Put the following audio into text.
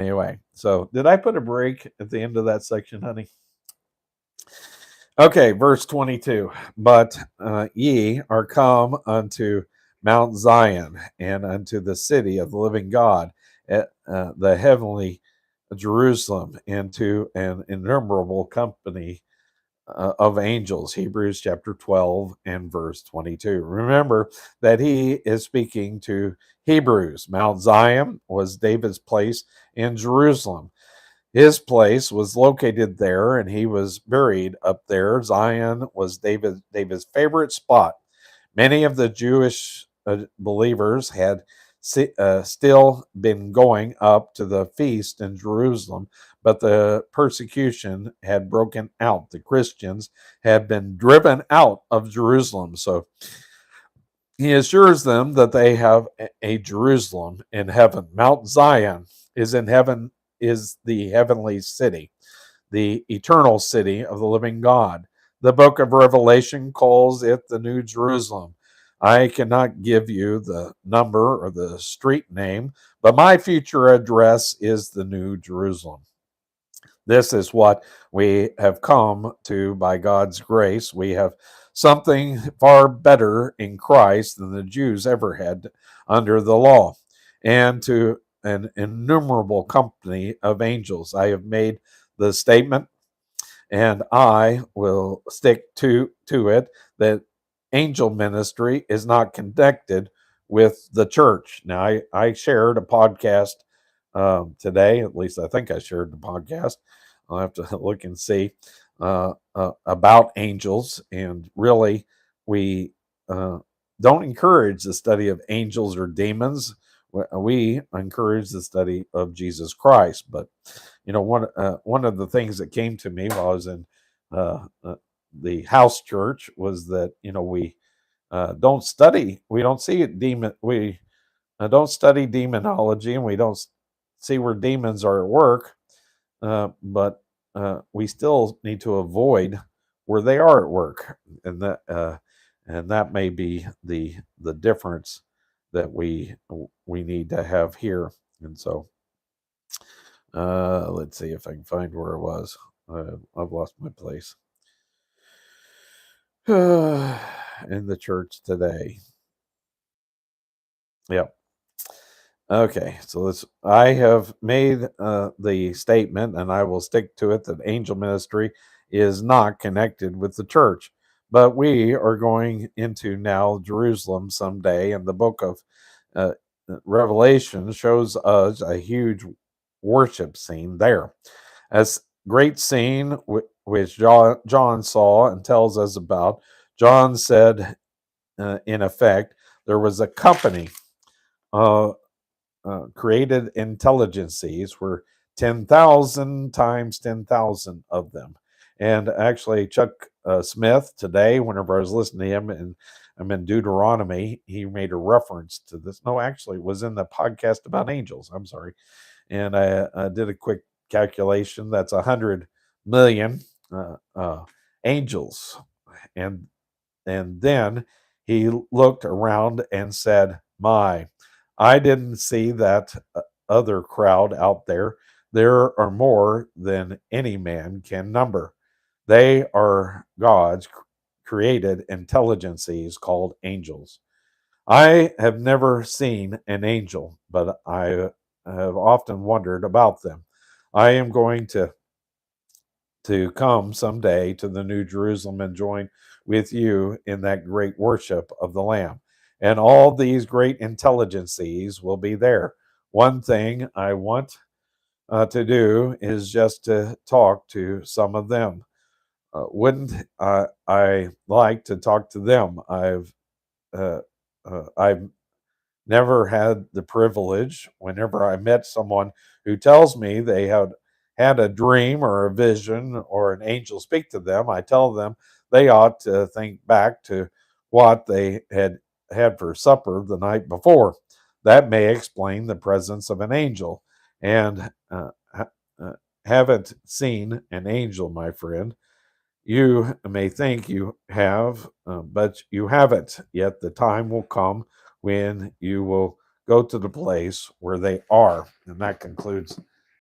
Anyway, so did I put a break at the end of that section, honey? Okay, verse 22. But ye are come unto Mount Zion and unto the city of the living God, the heavenly Jerusalem, and to an innumerable company of angels. Hebrews chapter 12 and verse 22. Remember that he is speaking to Hebrews. Mount Zion was David's place in Jerusalem. His place was located there, and he was buried up there. Zion was David's favorite spot. Many of the Jewish believers had still been going up to the feast in Jerusalem, but the persecution had broken out. The Christians had been driven out of Jerusalem. So he assures them that they have a Jerusalem in heaven. Mount Zion is in heaven, is the heavenly city, the eternal city of the living God. The book of Revelation calls it the New Jerusalem. I cannot give you the number or the street name, but my future address is the New Jerusalem. This is what we have come to by God's grace. We have something far better in Christ than the Jews ever had under the law, and to an innumerable company of angels. I have made the statement, and I will stick to it, that angel ministry is not connected with the church. Now, I shared a podcast today, at least I think I shared the podcast. I'll have to look and see about angels. And really, we don't encourage the study of angels or demons. We encourage the study of Jesus Christ. But one of the things that came to me while I was in uh, uh, the house church was that we don't study, we don't see it demon, we don't study demonology, and we don't see where demons are at work, but we still need to avoid where they are at work, and that may be the difference that we need to have here. And so let's see if I can find where it was. I've lost my place. In the church today. Yep. Okay, so I have made the statement, and I will stick to it, that angel ministry is not connected with the church. But we are going into now Jerusalem someday, and the book of uh, Revelation shows us a huge worship scene there. As great scene which John saw and tells us about. John said, in effect, there was a company. Uh, Created intelligences were 10,000 times 10,000 of them. And actually, Chuck Smith today, whenever I was listening to him, and I'm in Deuteronomy, he made a reference to this. No, actually, it was in the podcast about angels. I'm sorry. And I did a quick calculation. That's 100 million angels. And then he looked around and said, My, I didn't see that other crowd out there. There are more than any man can number. They are God's created intelligences called angels. I have never seen an angel, but I have often wondered about them. I am going to come someday to the New Jerusalem and join with you in that great worship of the Lamb. And all these great intelligences will be there. One thing I want to do is just to talk to some of them. Wouldn't I like to talk to them? Uh, I've never had the privilege. Whenever I met someone who tells me they had a dream or a vision or an angel speak to them, I tell them they ought to think back to what they had had for supper the night before. That may explain the presence of an angel. And uh, haven't seen an angel, my friend. You may think you have, but you haven't yet. The time will come when you will go to the place where they are. And that concludes